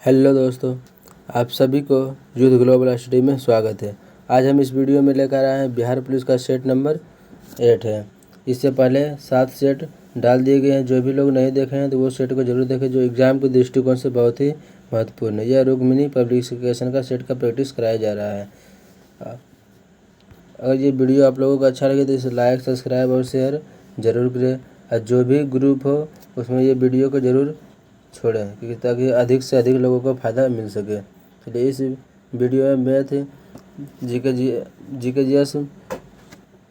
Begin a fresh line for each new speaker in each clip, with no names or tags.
Hello दोस्तों, आप सभी को यूथ ग्लोबल स्टडी में स्वागत है। आज हम इस वीडियो में लेकर आए हैं बिहार पुलिस का सेट नंबर 8 है। इससे पहले 7 सेट डाल दिए गए हैं। जो भी लोग नहीं देखे हैं तो वो सेट को जरूर देखें, जो एग्ज़ाम के दृष्टिकोण से बहुत ही महत्वपूर्ण है। यह रुक्मिणी पब्लिकेशन का सेट का प्रैक्टिस कराया जा रहा है। अगर ये वीडियो आप लोगों को अच्छा लगे तो इसे लाइक, सब्सक्राइब और शेयर ज़रूर करें। और जो भी ग्रुप हो उसमें ये वीडियो को ज़रूर छोड़ें, क्योंकि ताकि अधिक से अधिक लोगों को फ़ायदा मिल सके। चलिए इस वीडियो में math, GK GS,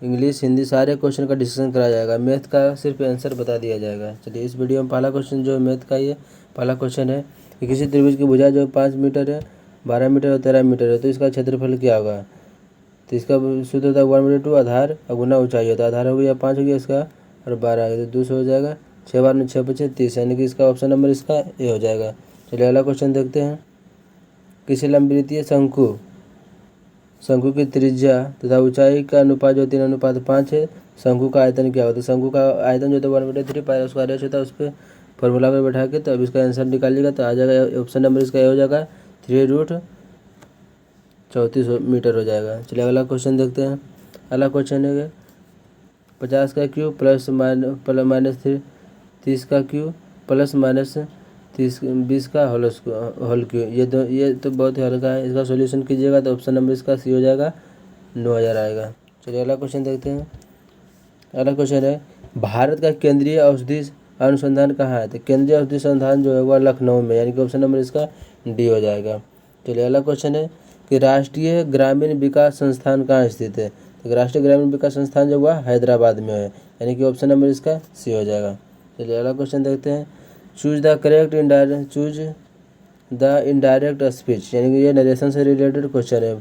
English, Hindi सारे क्वेश्चन का डिस्कशन कराया जाएगा। मैथ का सिर्फ आंसर बता दिया जाएगा। चलिए इस वीडियो में पहला क्वेश्चन जो मैथ का ये पहला क्वेश्चन है कि किसी त्रिभुज की भुजा जो 5 मीटर है, 12 मीटर और 13 मीटर है, तो इसका क्षेत्रफल क्या होगा। तो इसका सूत्र होता है 1/2 आधार और गुना ऊंचाई होता है। आधार हो गया 5 हो गया इसका और 12 है तो 200 हो जाएगा। 6 बार में 6 पचे 30, यानी कि इसका ऑप्शन नंबर इसका ए हो जाएगा। चलिए अगला क्वेश्चन देखते हैं। किसी लंबवृत्तीय शंकु की त्रिज्या तथा ऊंचाई का अनुपात जो 3:5 है, शंकु का आयतन क्या होता है। शंकु का आयतन जो होता है 1/3 पाई उसका रेश होता है, उस पर फॉर्मूला में बैठा के तो अब इसका आंसर निकालिएगा तो आ जाएगा ऑप्शन नंबर इसका ए हो जाएगा 3√34 मीटर हो जाएगा। चलिए अगला क्वेश्चन देखते हैं। अगला क्वेश्चन है 50 का क्यूब प्लस माइनस 30 का क्यूब प्लस माइनस 20 का होल क्यूब। ये तो बहुत ही हल्का है। इसका सॉल्यूशन कीजिएगा तो ऑप्शन नंबर इसका सी हो जाएगा, 9000 आएगा। चलिए अगला क्वेश्चन देखते हैं। अगला क्वेश्चन है भारत का केंद्रीय औषधि अनुसंधान कहाँ है। तो केंद्रीय औषधि संस्थान जो है वह लखनऊ में, यानी कि ऑप्शन नंबर इसका डी हो जाएगा। चलिए अगला क्वेश्चन है कि राष्ट्रीय ग्रामीण विकास संस्थान कहाँ स्थित है। तो राष्ट्रीय ग्रामीण विकास संस्थान जो हुआ हैदराबाद में है, यानी कि ऑप्शन नंबर इसका सी हो जाएगा। चलिए अगला क्वेश्चन देखते हैं। चूज द इनडायरेक्ट स्पीच, यानी कि ये नरेशन से रिलेटेड क्वेश्चन है।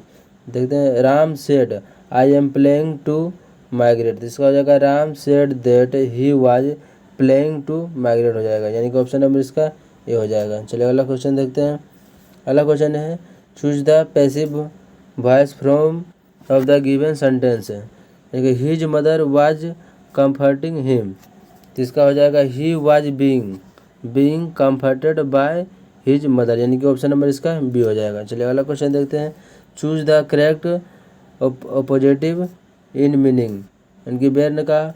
देखते हैं। Ram said I am playing to migrate, इसका हो जाएगा Ram said that he was playing to migrate हो जाएगा, यानी कि ऑप्शन नंबर इसका ये हो जाएगा। चलिए अगला क्वेश्चन देखते हैं। अगला क्वेश्चन है choose the passive voice from of the given sentence, यानी कि his mother was comforting him, इसका हो जाएगा he was being comforted by his mother, यानी कि ऑप्शन नंबर इसका बी हो जाएगा। चलिए अगला क्वेश्चन देखते हैं। Choose the correct opposite in meaning, यानी कि बेर्न का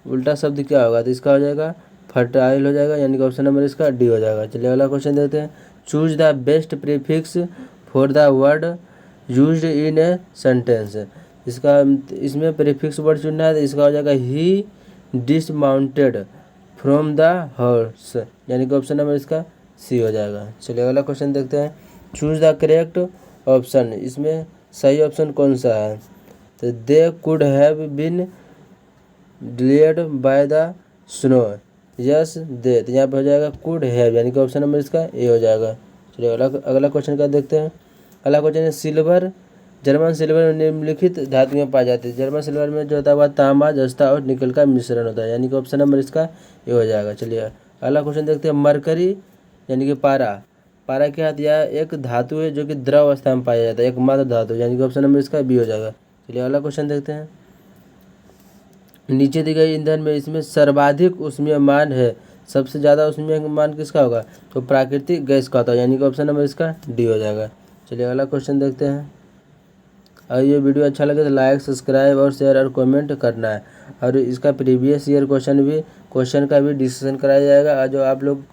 उल्टा शब्द क्या होगा। तो इसका हो जाएगा फर्टाइल हो जाएगा, यानी कि ऑप्शन नंबर इसका डी हो जाएगा। चलिए अगला क्वेश्चन देखते हैं। Choose the best prefix for the word used in a sentence, इसमें प्रीफिक्स वर्ड चुनना है। तो इसका हो जाएगा ही डिसमाउंटेड फ्रॉम द हॉर्स, यानी कि ऑप्शन नंबर इसका सी हो जाएगा। चलिए अगला क्वेश्चन देखते हैं। चूज द करेक्ट ऑप्शन, इसमें सही ऑप्शन कौन सा है। तो they could have been delayed by the snow, yes they, तो यहाँ पे हो जाएगा कुड हैव, यानी कि ऑप्शन नंबर इसका ए हो जाएगा। चलिए अगला क्वेश्चन का देखते हैं। अगला क्वेश्चन है सिल्वर, जर्मन सिल्वर में निम्नलिखित धातु में पाई जाती है। जर्मन सिल्वर में जो होता है वह तांबा, जस्ता और निकल का मिश्रण होता है, यानी कि ऑप्शन नंबर इसका ये हो जाएगा। चलिए अगला क्वेश्चन देखते हैं। मरकरी यानी कि पारा क्या दिया है, एक धातु है जो कि द्रव अवस्था में पाया जाता है, एकमात्र धातु, यानी कि ऑप्शन नंबर इसका बी हो जाएगा। चलिए अगला क्वेश्चन देखते हैं। नीचे दी गई ईंधन में इसमें सर्वाधिक ऊष्मीय मान है, सबसे ज़्यादा ऊष्मीय मान किसका होगा। तो प्राकृतिक गैस का होता है, यानी कि ऑप्शन नंबर इसका डी हो जाएगा। चलिए अगला क्वेश्चन देखते हैं। और ये वीडियो अच्छा लगे तो लाइक, सब्सक्राइब और शेयर और कमेंट करना है। और इसका प्रीवियस ईयर क्वेश्चन का भी डिस्कशन कराया जाएगा। और जो आप लोग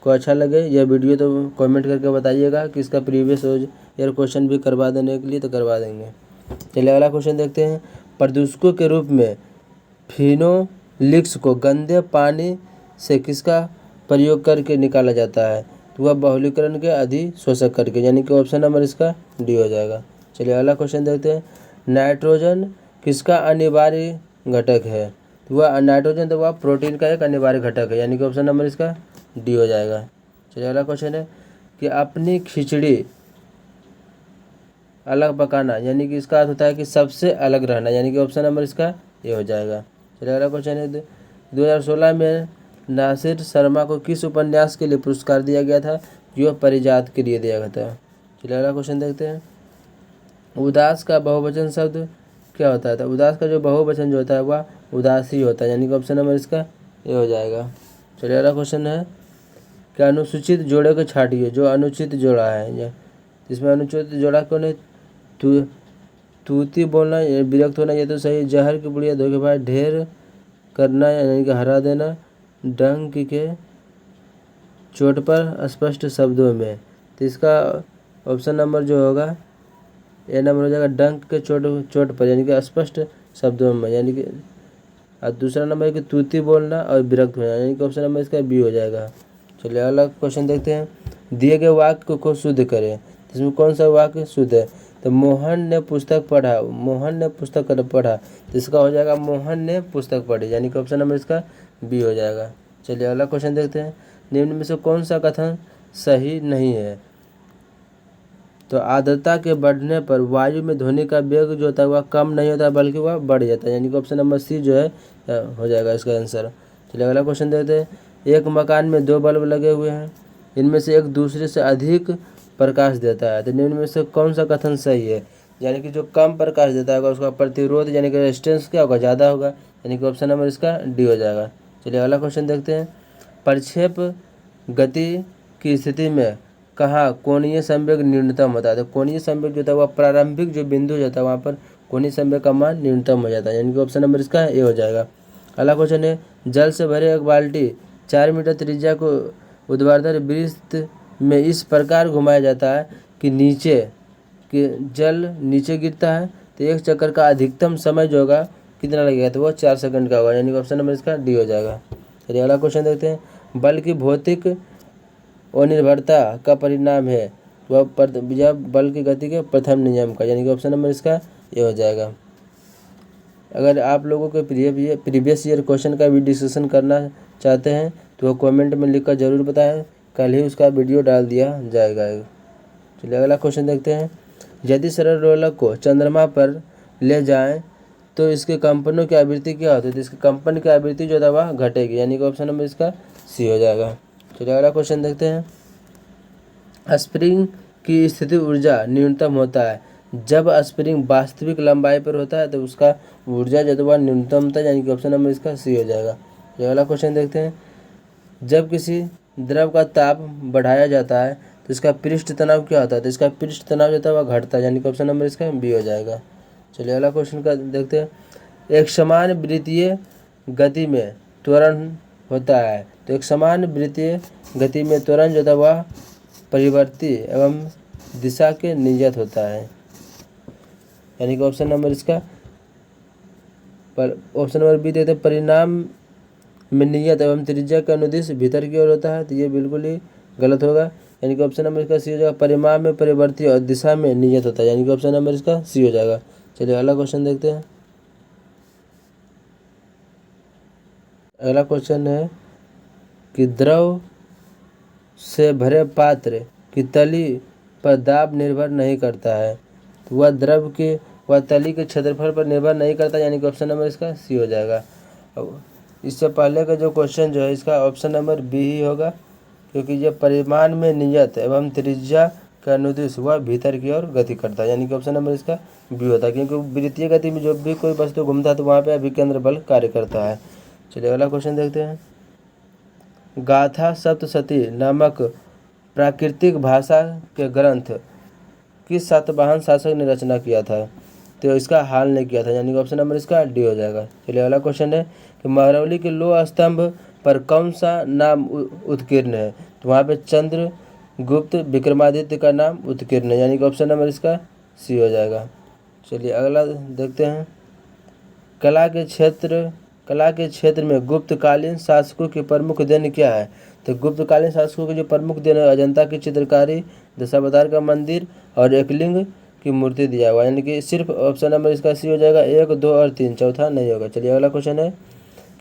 को अच्छा लगे यह वीडियो तो कमेंट करके बताइएगा कि इसका प्रीवियस ईयर क्वेश्चन भी करवा देने के लिए तो करवा देंगे। चलिए अगला क्वेश्चन देखते हैं। प्रदूषकों के रूप में फिनोलिक्स को गंदे पानी से किसका प्रयोग करके निकाला जाता है। तो वह बहुलीकरण के अधिशोषक करके, यानी कि ऑप्शन नंबर इसका डी हो जाएगा। चलिए अगला क्वेश्चन देखते हैं। नाइट्रोजन किसका अनिवार्य घटक है। तो वह नाइट्रोजन तो वह प्रोटीन का एक अनिवार्य घटक है, यानी कि ऑप्शन नंबर इसका डी हो जाएगा। चलिए अगला क्वेश्चन है कि अपनी खिचड़ी अलग पकाना, यानी कि इसका अर्थ होता है कि सबसे अलग रहना, यानी कि ऑप्शन नंबर इसका ये हो जाएगा। चलिए अगला क्वेश्चन है 2016 में नासिर शर्मा को किस उपन्यास के लिए पुरस्कार दिया गया था। जो परिजात के लिए दिया गया था। चलिए अगला क्वेश्चन देखते हैं। उदास का बहुवचन शब्द क्या होता है। तो उदास का जो बहुवचन जो होता है वह उदासी होता है, यानी कि ऑप्शन नंबर इसका ये हो जाएगा। चलिए अगला क्वेश्चन है कि अनुसूचित जोड़े को छाटिए, जो अनुचित जोड़ा है, इसमें अनुचित जोड़ा कौन है, तू तूती बोलना, विरक्त होना, ये तो सही। जहर की बुढ़िया धोखेबाज, ढेर करना यानी कि हरा देना, डंक के चोट पर स्पष्ट शब्दों में, तो इसका ऑप्शन नंबर जो होगा ए नंबर हो जाएगा, डंक के चोट पर यानी कि स्पष्ट शब्दों में, यानी कि। और दूसरा नंबर है कि तूती बोलना और विरक्त होना, यानी कि ऑप्शन नंबर इसका बी हो जाएगा। चलिए अगला क्वेश्चन देखते हैं। दिए गए वाक्य को शुद्ध करें, इसमें कौन सा वाक्य शुद्ध है, तो मोहन ने पुस्तक पढ़ा, मोहन ने पुस्तक पढ़ा, तो इसका हो जाएगा मोहन ने पुस्तक पढ़ी, यानी कि ऑप्शन नंबर इसका बी हो जाएगा। चलिए अगला क्वेश्चन देखते हैं। निम्न में से कौन सा कथन सही नहीं है, तो आर्द्रता के बढ़ने पर वायु में ध्वनि का वेग जो होता है वह कम नहीं होता बल्कि वह बढ़ जाता है, यानी कि ऑप्शन नंबर सी जो है हो जाएगा इसका आंसर। चलिए अगला क्वेश्चन देखते हैं। एक मकान में 2 बल्ब लगे हुए हैं, इनमें से एक दूसरे से अधिक प्रकाश देता है, तो निम्न में से कौन सा कथन सही है, यानी कि जो कम प्रकाश देता है उसका प्रतिरोध यानी कि रेजिस्टेंस क्या होगा, ज़्यादा होगा, यानी कि ऑप्शन नंबर इसका डी हो जाएगा। चलिए अगला क्वेश्चन देखते हैं। प्रक्षेप गति की स्थिति में कहाँ कोणीय संवेग न्यूनतम होता है, तो कोणीय संवेग जो होता है वह प्रारंभिक जो बिंदु हो जाता है वहाँ पर कोणीय संवेग का मान न्यूनतम हो जाता है, यानी कि ऑप्शन नंबर इसका ए हो जाएगा। अगला क्वेश्चन है। जल से भरे एक बाल्टी 4 मीटर त्रिज्या को ऊर्ध्वाधर वृत्त में इस प्रकार घुमाया जाता है कि जल नीचे गिरता है, तो एक चक्कर का अधिकतम समय जो होगा कितना लगेगा, तो वह 4 सेकंड का होगा, यानी कि ऑप्शन नंबर इसका डी हो जाएगा। चलिए अगला क्वेश्चन देखते हैं। बल की भौतिक अनिर्भरता का परिणाम है वह बल की गति के प्रथम नियम का, यानी कि ऑप्शन नंबर इसका ये हो जाएगा। अगर आप लोगों को प्रीवियस ईयर क्वेश्चन का भी डिस्कशन करना चाहते हैं तो वो कमेंट में लिखकर ज़रूर बताएं, कल ही उसका वीडियो डाल दिया जाएगा। चलिए अगला क्वेश्चन देखते हैं। यदि सरल लोलक को चंद्रमा पर ले जाएं तो इसके कंपनों की आवृत्ति क्या होती है, तो इसके कंपन की आवृत्ति जो है वह घटेगी, यानी कि ऑप्शन नंबर इसका सी हो जाएगा। चलिए अगला क्वेश्चन देखते हैं। स्प्रिंग की स्थिति ऊर्जा न्यूनतम होता है जब स्प्रिंग वास्तविक लंबाई पर होता है, तो उसका ऊर्जा जो है न्यूनतम था, यानी कि ऑप्शन नंबर इसका सी हो जाएगा। चलिए अगला क्वेश्चन देखते हैं। जब किसी द्रव का ताप बढ़ाया जाता है तो इसका पृष्ठ तनाव क्या होता है, तो इसका पृष्ठ तनाव जो होता है वह घटता है, यानी कि ऑप्शन नंबर इसका बी हो जाएगा। चलिए अगला क्वेश्चन का देखते हैं। एक समान वृत्तीय गति में त्वरण होता है, तो एक समान वृत्तीय गति में त्वरण जो था वह परिवर्ती एवं दिशा के नियत होता है, यानी कि ऑप्शन नंबर इसका ऑप्शन नंबर बी देते हैं। परिणाम में नियत एवं त्रिज्या का अनुदिश भीतर की ओर होता है, तो ये बिल्कुल ही गलत होगा, यानी कि ऑप्शन नंबर इसका सी हो जाएगा। परिमाण में परिवर्ती और दिशा में नियत होता है, यानी कि ऑप्शन नंबर इसका सी हो जाएगा। चलिए अगला क्वेश्चन देखते हैं। अगला क्वेश्चन है कि द्रव से भरे पात्र की तली पर दाब निर्भर नहीं करता है, तो वह तली के क्षेत्रफल पर निर्भर नहीं करता, यानी कि ऑप्शन नंबर इसका सी हो जाएगा। अब इससे पहले का जो क्वेश्चन जो है इसका ऑप्शन नंबर बी ही होगा, क्योंकि ये परिमाण में नियत एवं त्रिज्या का अनुदिश वह भीतर की ओर गति करता है, यानी कि ऑप्शन नंबर इसका बी होता है, क्योंकि वृत्तीय गति में जब भी कोई वस्तु घूमता है तो वहाँ पे अभिकेंद्र बल कार्य करता है। चलिए अगला क्वेश्चन देखते हैं। गाथा सप्तशती नामक प्राकृतिक भाषा के ग्रंथ किस सातवाहन शासक ने रचना किया था, तो इसका हाल ने किया था, यानी कि ऑप्शन नंबर इसका डी हो जाएगा। चलिए अगला क्वेश्चन है कि महरौली के लौह स्तंभ पर कौन सा नाम उत्कीर्ण है, तो वहाँ पे चंद्रगुप्त विक्रमादित्य का नाम उत्कीर्ण है, यानी कि ऑप्शन नंबर इसका सी हो जाएगा। चलिए अगला देखते हैं। कला के क्षेत्र में गुप्तकालीन शासकों की प्रमुख देन क्या है, तो गुप्तकालीन शासकों की जो प्रमुख देन है अजंता की चित्रकारी, दशावतार का मंदिर और एकलिंग की मूर्ति दिया हुआ, यानी कि सिर्फ ऑप्शन नंबर इसका सी हो जाएगा। 1, 2 और 3, चौथा नहीं होगा। चलिए अगला क्वेश्चन है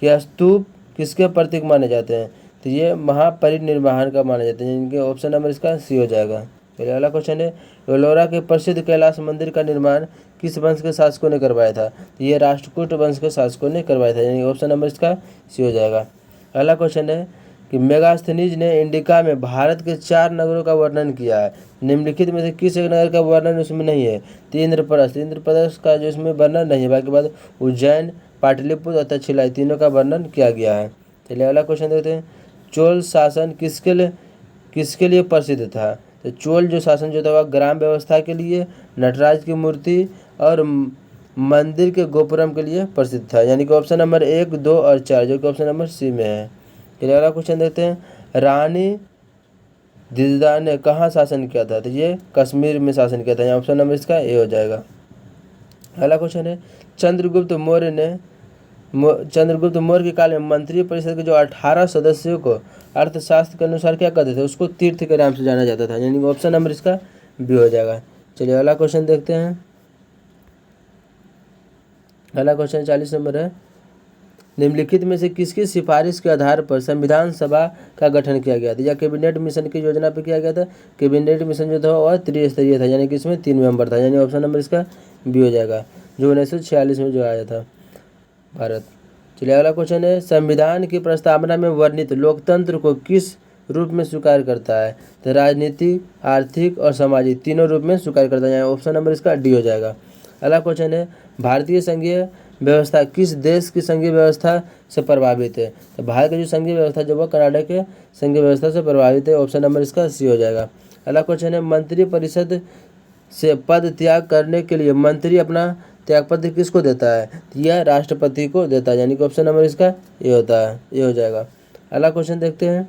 कि स्तूप किसके प्रतीक माने जाते हैं, तो ये महापरिनिर्वाण का माने जाते हैं, यानी कि ऑप्शन नंबर इसका सी हो जाएगा। चलिए अगला क्वेश्चन है। एलोरा के प्रसिद्ध कैलाश मंदिर का निर्माण किस वंश के शासकों ने करवाया था, तो ये राष्ट्रकूट वंश के शासकों ने करवाया था, यानी ऑप्शन नंबर इसका सी हो जाएगा। अगला क्वेश्चन है कि मेगास्थनीज ने इंडिका में भारत के 4 नगरों का वर्णन किया है, निम्नलिखित में से किस एक नगर का वर्णन उसमें नहीं है, तो इंद्रप्रस्थ का जो इसमें वर्णन नहीं है, बाकी बाद उज्जैन, पाटलिपुत्र और तक्षशिला तीनों का वर्णन किया गया है। चलिए अगला क्वेश्चन देखते हैं। चोल शासन किसके लिए प्रसिद्ध था? तो चोल जो शासन जो था वह ग्राम व्यवस्था के लिए, नटराज की मूर्ति और मंदिर के गोपुरम के लिए प्रसिद्ध था। यानी कि ऑप्शन नंबर 1, 2 और 4 जो कि ऑप्शन नंबर सी में है। चलिए अगला क्वेश्चन देखते हैं। रानी दिलदा ने कहाँ शासन किया था? तो ये कश्मीर में शासन किया था। यहाँ ऑप्शन नंबर इसका ए हो जाएगा। अगला क्वेश्चन है, चंद्रगुप्त मौर्य के काल में मंत्री परिषद के जो 18 सदस्यों को अर्थशास्त्र के अनुसार क्या कहते थे? उसको तीर्थ के नाम से जाना जाता था। यानी कि ऑप्शन नंबर इसका बी हो जाएगा। चलिए अगला क्वेश्चन देखते हैं। अगला क्वेश्चन 40 नंबर है, निम्नलिखित में से किसकी सिफारिश के आधार पर संविधान सभा का गठन किया गया था? या कैबिनेट मिशन की योजना पर किया गया था? कैबिनेट मिशन जो था वह त्रिस्तरीय था, यानी कि इसमें 3 मेंबर था। यानी ऑप्शन नंबर इसका बी हो जाएगा, जो 1946 में जो आया था भारत। चलिए अगला क्वेश्चन है, संविधान की प्रस्तावना में वर्णित लोकतंत्र को किस रूप में स्वीकार करता है? तो राजनीतिक, आर्थिक और सामाजिक तीनों रूप में स्वीकार करता है। ऑप्शन नंबर इसका डी हो जाएगा। अगला क्वेश्चन है, भारतीय संघीय व्यवस्था किस देश की संघीय व्यवस्था से प्रभावित है? तो भारत की जो संघीय व्यवस्था जो वो कर्नाटक के संघीय व्यवस्था से प्रभावित है। ऑप्शन नंबर इसका सी हो जाएगा। अगला क्वेश्चन है, मंत्री परिषद से पद त्याग करने के लिए मंत्री अपना त्यागपत्र किसको देता है? यह राष्ट्रपति को देता है। यानी कि ऑप्शन नंबर इसका ये होता है, ये हो जाएगा। अगला क्वेश्चन देखते हैं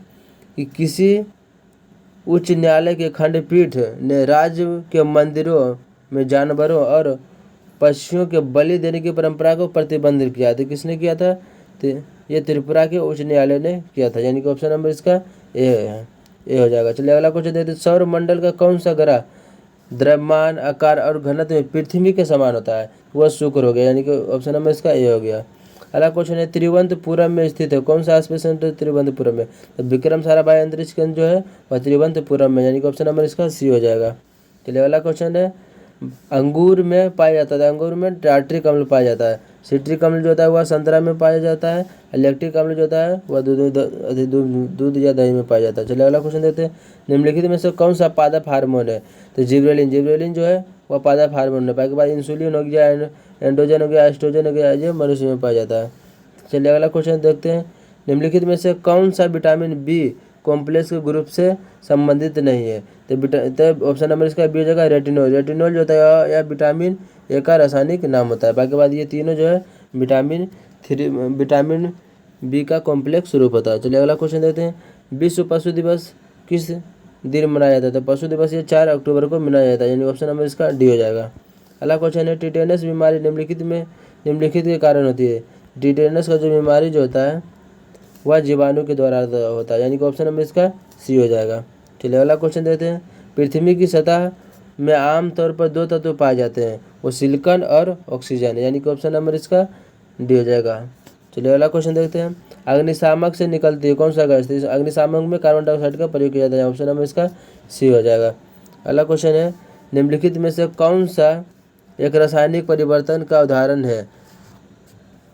कि किसी उच्च न्यायालय के खंडपीठ ने राज्य के मंदिरों में जानवरों और पक्षियों के बलि देने की परंपरा को प्रतिबंधित किया था। किसने किया था? तो ये त्रिपुरा के उच्च न्यायालय ने किया था। यानी कि ऑप्शन नंबर इसका ए है, ए हो जाएगा। चलिए अगला क्वेश्चन देखते हैं, सौर मंडल का कौन सा ग्रह द्रव्यमान, आकार और घनत्व में पृथ्वी के समान होता है? वह शुक्र हो गया। यानी कि ऑप्शन नंबर इसका ए हो गया। अगला क्वेश्चन है, तिरुवनंतपुरम में स्थित है कौन सा स्पेस सेंटर तिरुवनंतपुरम में? तो विक्रम साराभाई अंतरिक्ष केंद्र जो है वह तिरुवनंतपुरम में, यानी कि ऑप्शन नंबर इसका सी हो जाएगा। चलिए अगला क्वेश्चन है, अंगूर में पाया जाता है, अंगूर में टार्ट्रिक अम्ल पाया जाता है। सिट्रिक अम्ल जो होता है वह संतरा में पाया जाता है। लैक्टिक अम्ल जो होता है वह दूध या दही में पाया जाता है। चलिए अगला क्वेश्चन देखते हैं, निम्नलिखित में से कौन सा पादप हार्मोन है? तो जिब्रेलिन जो है वह पादप हार्मोन है। बाकी बाद इंसुलिन हो गया, एंड्रोजन हो गया, एस्ट्रोजन हो गया, ये मनुष्य में पाया जाता है। चलिए अगला क्वेश्चन देखते हैं, निम्नलिखित में से कौन सा विटामिन बी कॉम्प्लेक्स के ग्रुप से संबंधित नहीं है? तो ऑप्शन नंबर इसका बी हो जाएगा, रेटिनोल। रेटिनोल जो होता है यह विटामिन ए का रासायनिक नाम होता है। बाकी बाद ये तीनों जो है विटामिन बी का कॉम्प्लेक्स रूप होता है। चलिए अगला क्वेश्चन देखते हैं, विश्व पशु दिवस किस दिन मनाया जाता है? तो पशु दिवस ये 4 अक्टूबर को मनाया जाता है। यानी ऑप्शन नंबर इसका डी हो जाएगा। अगला क्वेश्चन है, टिटेनस बीमारी निम्नलिखित के कारण होती है? टिटेनस का जो बीमारी जो होता है वह जीवाणु के द्वारा होता है। यानी कि ऑप्शन नंबर इसका सी हो जाएगा। चलिए अगला क्वेश्चन देते हैं, पृथ्वी की सतह में आमतौर पर 2 तत्व पाए जाते हैं, वो सिलिकॉन और ऑक्सीजन। यानी कि ऑप्शन नंबर इसका डी हो जाएगा। चलिए अगला क्वेश्चन देखते हैं, अग्निशामक से निकलती है कौन सा गैस? अग्निशामक में कार्बन डाइऑक्साइड का प्रयोग किया जाता है। ऑप्शन नंबर इसका सी हो जाएगा। अगला क्वेश्चन है, निम्नलिखित में से कौन सा एक रासायनिक परिवर्तन का उदाहरण है?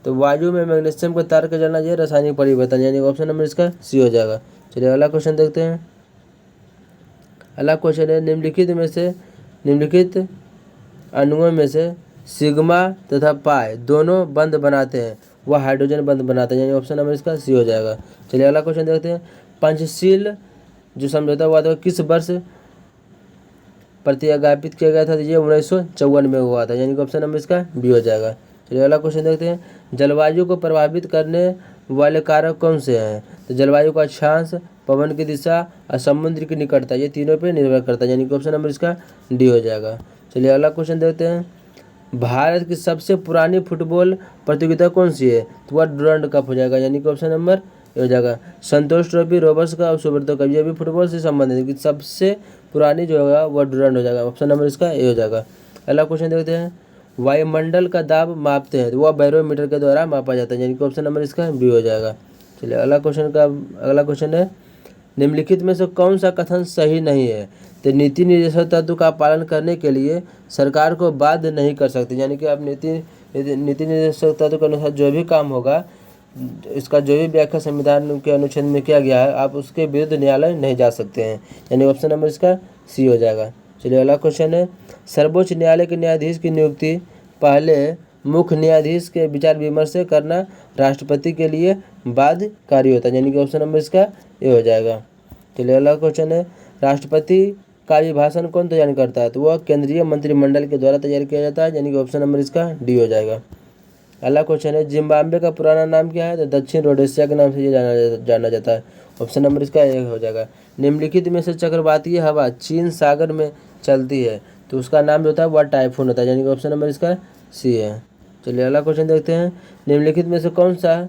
तो वायु में मैग्नीशियम के तार का जलना ये रासायनिक परिवर्तन, यानी ऑप्शन नंबर इसका सी हो जाएगा। चलिए अगला क्वेश्चन देखते हैं। अगला क्वेश्चन है, निम्नलिखित अणुओं में से सिग्मा तथा पाई दोनों बंध बनाते हैं, वह हाइड्रोजन बंध बनाते हैं। यानी ऑप्शन नंबर इसका सी हो जाएगा। चलिए अगला क्वेश्चन देखते हैं, पंचशील जो समझौता हुआ था किस वर्ष प्रतिज्ञापित किया गया था? ये 1954 में हुआ था। यानी कि ऑप्शन नंबर इसका बी हो जाएगा। चलिए अगला क्वेश्चन देखते हैं, जलवायु को प्रभावित करने वाले कारक कौन से हैं? तो जलवायु का अक्षांश, पवन की दिशा और समुद्र की निकटता, ये तीनों पे निर्भर करता है। यानी कि ऑप्शन नंबर इसका डी हो जाएगा। चलिए अगला क्वेश्चन देखते हैं, भारत की सबसे पुरानी फुटबॉल प्रतियोगिता कौन सी है? तो वह डुरंड कप हो जाएगा। यानी कि ऑप्शन नंबर ए हो जाएगा। संतोष ट्रॉफी, रोबर्ट्स कप और सुब्रतो कप, ये भी फुटबॉल से संबंधित है। सबसे पुरानी जो होगा वह डुरंड हो जाएगा। ऑप्शन नंबर इसका ए हो जाएगा। अगला क्वेश्चन देखते हैं, वायुमंडल का दाब मापते हैं तो वह बैरोमीटर के द्वारा मापा जाता है। यानी कि ऑप्शन नंबर इसका बी हो जाएगा। चलिए अगला क्वेश्चन है, निम्नलिखित में से कौन सा कथन सही नहीं है? तो नीति निर्देशक तत्व का पालन करने के लिए सरकार को बाध्य नहीं कर सकते। यानी कि आप नीति निर्देशक तत्व के अनुसार जो भी काम होगा, इसका जो भी व्याख्या संविधान के अनुच्छेद में किया गया है, आप उसके विरुद्ध न्यायालय नहीं जा सकते हैं। यानी ऑप्शन नंबर इसका सी हो जाएगा। चलिए अगला क्वेश्चन है, सर्वोच्च न्यायालय के न्यायाधीश की नियुक्ति पहले मुख्य न्यायाधीश के विचार विमर्श से करना राष्ट्रपति के लिए बाध्यकारी होता है, यानी कि ऑप्शन नंबर इसका ये हो जाएगा। चलिए अगला क्वेश्चन है, राष्ट्रपति का अभिभाषण कौन तैयार करता है? तो वह केंद्रीय मंत्रिमंडल के द्वारा तैयार किया जाता है, यानी कि ऑप्शन नंबर इसका डी हो जाएगा। अगला क्वेश्चन है, जिम्बाब्वे का पुराना नाम क्या है? तो दक्षिण रोडेशिया के नाम से ये जाना जाता है, ऑप्शन नंबर इसका ए हो जाएगा। निम्नलिखित में से चक्रवातीय हवा चीन सागर में चलती है, तो उसका नाम जो होता है वह टाइफून होता है, यानी कि ऑप्शन नंबर इसका सी है। चलिए अगला क्वेश्चन देखते हैं, निम्नलिखित में से कौन सा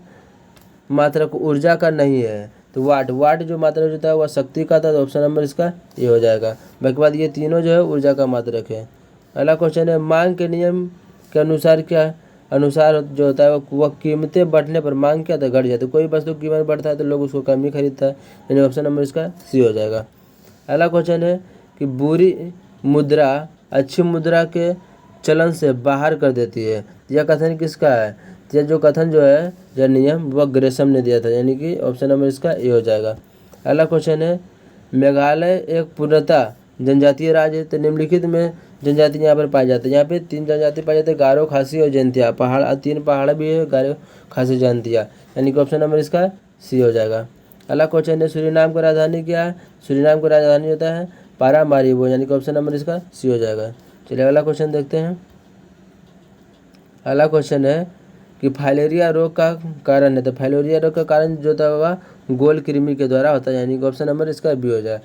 मात्रक ऊर्जा का नहीं है? तो वाट जो मात्रक होता है वह शक्ति का था, तो ऑप्शन नंबर इसका ये हो जाएगा। बाकी बाद ये तीनों जो है ऊर्जा का मात्रक है। अगला क्वेश्चन है, मांग के नियम के अनुसार क्या अनुसार जो होता है वह कीमतें बढ़ने पर मांग क्या था? घट जाती है। कोई वस्तु की कीमत बढ़ता है तो लोग उसको कम ही खरीदता है, यानी ऑप्शन नंबर इसका सी हो जाएगा। अगला क्वेश्चन है कि बुरी मुद्रा अच्छी मुद्रा के चलन से बाहर कर देती है, यह कथन किसका है? तो यह जो कथन जो है यह नियम वह ग्रेसम ने दिया था, यानी कि ऑप्शन नंबर इसका ए हो जाएगा। अगला क्वेश्चन है, मेघालय एक पूर्णतः जनजातीय राज्य है, तो निम्नलिखित में जनजाति यहाँ पर पाए जाते हैं। यहाँ पे 3 जनजाति पाए जाते हैं, गारो, खासी और जयंतिया। पहाड़ 3 पहाड़ भी है, गारो, खासी, जयंतिया, यानी कि ऑप्शन नंबर इसका सी हो जाएगा। अगला क्वेश्चन है, सूरीनाम की राजधानी क्या है? सूरीनाम की राजधानी होता है पारामारिबो, यानी कि ऑप्शन नंबर इसका सी हो जाएगा। चलिए अगला क्वेश्चन देखते हैं। अगला क्वेश्चन है कि फाइलेरिया रोग का कारण है, तो फाइलेरिया रोग का कारण जो होता है वह गोल कृमि के द्वारा होता है, यानी कि ऑप्शन नंबर इसका बी हो जाए।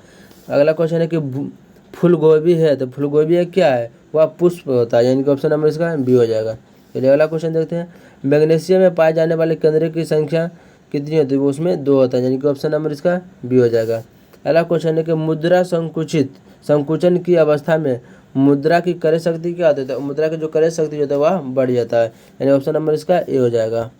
अगला क्वेश्चन है कि फूल गोभी है, तो फूल गोभी क्या है? वह पुष्प होता है, यानी कि ऑप्शन नंबर इसका बी हो जाएगा। चलिए अगला क्वेश्चन देखते हैं, मैग्नीशियम में पाए जाने वाले केंद्र की संख्या कितनी होती है? वो उसमें 2 होता है, यानी कि ऑप्शन नंबर इसका बी हो जाएगा। अगला क्वेश्चन है कि मुद्रा संकुचन की अवस्था में मुद्रा की क्रय शक्ति क्या होती है? तो मुद्रा की जो क्रय शक्ति होता है वह बढ़ जाता है, यानी ऑप्शन नंबर इसका ए हो जाएगा।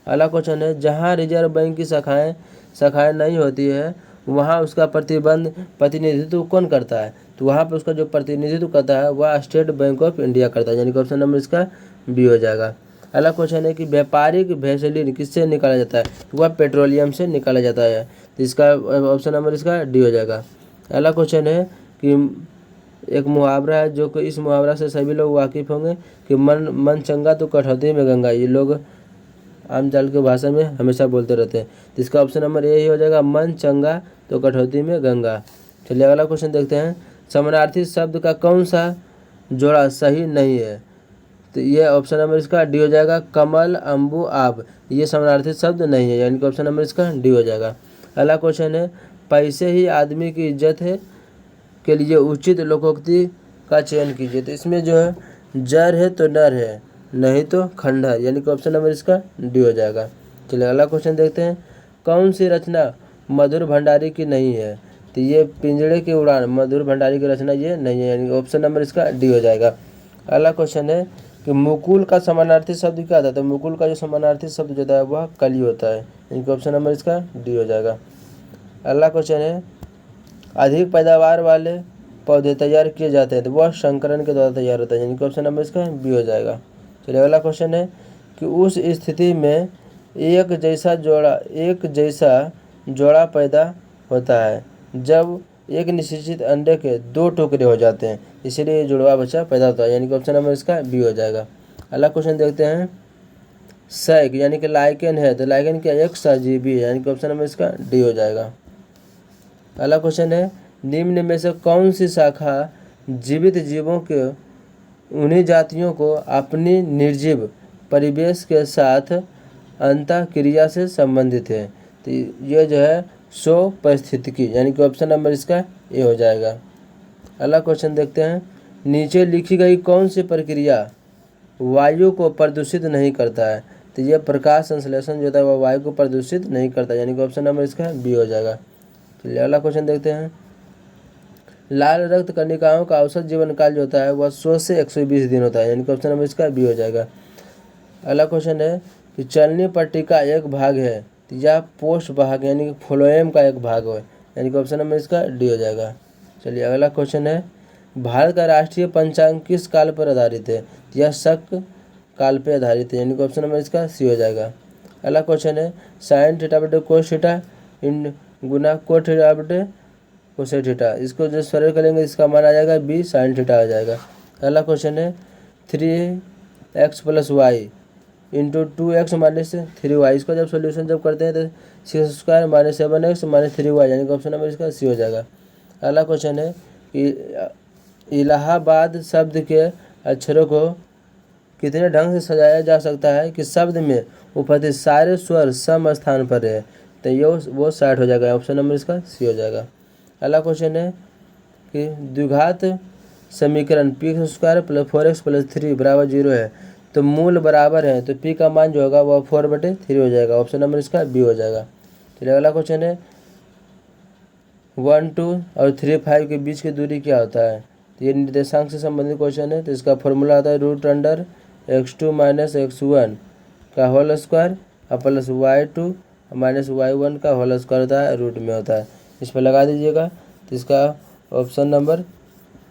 अगला क्वेश्चन है, जहाँ रिजर्व बैंक की शाखाएं नहीं होती है वहाँ उसका प्रतिनिधित्व कौन करता है? तो वहाँ पर उसका जो प्रतिनिधित्व करता है वह स्टेट बैंक ऑफ इंडिया करता है, यानी कि ऑप्शन नंबर इसका बी हो जाएगा। अगला क्वेश्चन है कि व्यापारिक वैसलीन किससे निकाला जाता है? तो वह पेट्रोलियम से निकाला जाता है, तो इसका ऑप्शन नंबर इसका डी हो जाएगा। अगला क्वेश्चन है कि एक मुहावरा है जो कि इस मुहावरा से सभी लोग वाकिफ़ होंगे कि मन चंगा तो कटौती में गंगा, ये लोग आम चाल के भाषा में हमेशा बोलते रहते हैं, तो इसका ऑप्शन नंबर ए ही हो जाएगा, मन चंगा तो कटौती में गंगा। चलिए अगला क्वेश्चन देखते हैं, समानार्थी शब्द का कौन सा जोड़ा सही नहीं है? तो ये ऑप्शन नंबर इसका डी हो जाएगा, कमल, अम्बु, आब, ये समानार्थी शब्द नहीं है, यानी कि ऑप्शन नंबर इसका डी हो जाएगा। अगला क्वेश्चन है, पैसे ही आदमी की इज्जत है के लिए उचित लोकोक्ति का चयन कीजिए, तो इसमें जो है जर है तो नर है, नहीं तो खंडहर, यानी कि ऑप्शन नंबर इसका डी हो जाएगा। चलिए अगला क्वेश्चन देखते हैं, कौन सी रचना मधुर भंडारी की नहीं है? तो ये पिंजड़े की उड़ान मधुर भंडारी की रचना ये नहीं है, यानी कि ऑप्शन नंबर इसका डी हो जाएगा। अगला क्वेश्चन है कि मुकुल का समानार्थी शब्द क्या था? तो मुकुल का जो समानार्थी शब्द जो होता है वह कली होता है, यानी कि ऑप्शन नंबर इसका डी हो जाएगा। अगला क्वेश्चन है, अधिक पैदावार वाले पौधे तैयार किए जाते हैं, तो वह संकरण के द्वारा तैयार होता है, यानी कि ऑप्शन नंबर इसका बी हो जाएगा। चलिए अगला क्वेश्चन है कि उस स्थिति में एक जैसा जोड़ा पैदा होता है जब एक निश्चित अंडे के 2 टुकड़े हो जाते हैं, इसीलिए जुड़वा बच्चा पैदा होता है, यानी कि ऑप्शन नंबर इसका बी हो जाएगा। अगला क्वेश्चन देखते हैं, सैक यानी कि लाइकेन है, तो लाइकेन क्या एक सजीवी है, यानी कि ऑप्शन नंबर इसका डी हो जाएगा। अगला क्वेश्चन है, निम्न में से कौन सी शाखा जीवित जीवों के उन्हीं जातियों को अपनी निर्जीव परिवेश के साथ अंतःक्रिया से संबंधित है? तो ये जो है सो परिस्थितिकी, यानी कि ऑप्शन नंबर इसका ए हो जाएगा। अगला क्वेश्चन देखते हैं, नीचे लिखी गई कौन सी प्रक्रिया वायु को प्रदूषित नहीं करता है? तो यह प्रकाश संश्लेषण जो होता है वह वायु को प्रदूषित नहीं करता, यानी कि ऑप्शन नंबर इसका बी हो जाएगा। चलिए अगला क्वेश्चन देखते हैं, लाल रक्त कणिकाओं का औसत जीवन काल जो होता है वह 100 से 120 दिन होता है, यानी कि ऑप्शन नंबर इसका बी हो जाएगा। अगला क्वेश्चन है कि चलनी पट्टी का एक भाग है, तो यह पोस्ट भाग यानी कि फ्लोएम का एक भाग है, यानी कि ऑप्शन नंबर इसका डी हो जाएगा। चलिए अगला क्वेश्चन है, भारत का राष्ट्रीय पंचांग किस काल पर आधारित है? तो यह शक काल पर आधारित है, यानी कि ऑप्शन नंबर इसका सी हो जाएगा। अगला क्वेश्चन है, साइन थीटा बटे cos theta in Guna cot theta बटे कोसेक थीटा, इसको जो सरल करेंगे इसका मान आ जाएगा बी साइन थीटा आ जाएगा। अगला क्वेश्चन है, X plus Y into 2x minus 3y। इसका जब सोल्यूशन जब करते हैं तो 6² माइनस 7x माइनस 3y, यानी कि ऑप्शन नंबर इसका सी हो जाएगा। अगला क्वेश्चन है कि इलाहाबाद शब्द के अक्षरों को कितने ढंग से सजाया जा सकता है कि शब्द में उपस्थित सारे स्वर सम स्थान पर रहे। तो ये वो 60 हो जाएगा, ऑप्शन नंबर इसका सी हो जाएगा। अगला क्वेश्चन है कि द्विघात समीकरण p² प्लस 4x प्लस 3 बराबर 0 है तो मूल बराबर है, तो p का मान जो होगा वह 4/3 हो जाएगा, ऑप्शन नंबर इसका बी हो जाएगा। चलिए अगला क्वेश्चन है 1 2 और 3 5 के बीच की दूरी क्या होता है। तो ये निर्देशांक से संबंधित क्वेश्चन है। तो इसका फॉर्मूला आता है √x2 माइनस x1 का होल स्क्वायर और प्लस y2 माइनस y1 का होल स्क्वायर होता है, रूट में होता है। इस पर लगा दीजिएगा, तो इसका ऑप्शन नंबर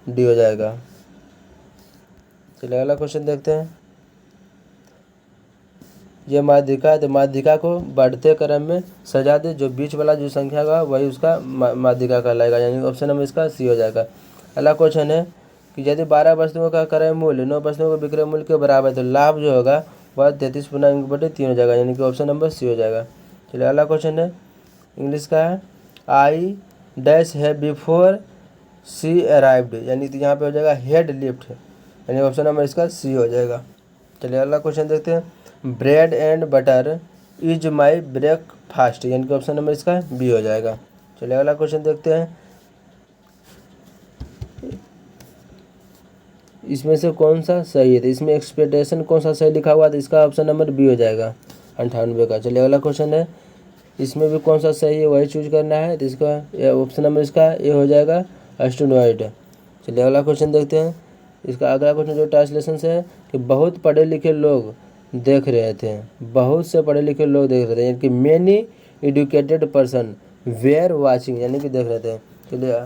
डी हो जाएगा। चलिए अगला क्वेश्चन देखते हैं। ये माध्यिका है, तो माध्यिका को बढ़ते क्रम में सजा दे, जो बीच वाला जो संख्या होगा वही उसका माध्यिका कहलाएगा, यानी ऑप्शन नंबर इसका सी हो जाएगा। अगला क्वेश्चन है कि यदि 12 वस्तुओं का क्रय मूल्य 9 वस्तुओं के विक्रय मूल्य के बराबर है तो लाभ जो होगा वह 33/3 हो जाएगा, यानी कि ऑप्शन नंबर सी हो जाएगा। चलिए अगला क्वेश्चन है इंग्लिश का है आई डैश है बिफोर सी अराइव्ड, यानी कि यहाँ पे हो जाएगा हेड लिफ्ट, यानी ऑप्शन नंबर इसका सी हो जाएगा। चलिए अगला क्वेश्चन देखते हैं। Bread and butter is my breakfast, यानी कि ऑप्शन नंबर इसका बी हो जाएगा। चलिए अगला क्वेश्चन देखते हैं। इसमें से कौन सा सही है, तो इसमें एक्सपेक्टेशन कौन सा सही लिखा हुआ है, तो इसका ऑप्शन नंबर बी हो जाएगा 98 का। चलिए अगला क्वेश्चन है इसमें भी कौन सा सही है वही चूज करना है, तो इसका ऑप्शन नंबर इसका ए हो जाएगा एस्टेनॉइड। चलिए अगला क्वेश्चन देखते हैं। इसका अगला क्वेश्चन जो ट्रांसलेशन से है कि बहुत पढ़े लिखे लोग देख रहे थे, बहुत से पढ़े लिखे लोग देख रहे थे, यानी कि many educated person were watching, यानी कि देख रहे थे। चलिए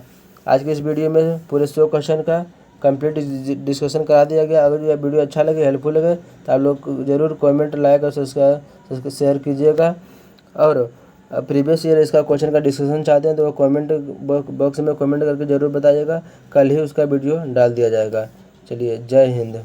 आज के इस वीडियो में पूरे 100 क्वेश्चन का कंप्लीट डिस्कशन करा दिया गया। अगर यह वीडियो अच्छा लगे, हेल्पफुल लगे, तो आप लोग ज़रूर कमेंट, लाइक और सब्सक्राइब शेयर कीजिएगा। और प्रीवियस ईयर इसका क्वेश्चन का डिस्कशन चाहते हैं तो वो कमेंट बॉक्स में कमेंट करके ज़रूर बताइएगा, कल ही उसका वीडियो डाल दिया जाएगा। चलिए जय हिंद।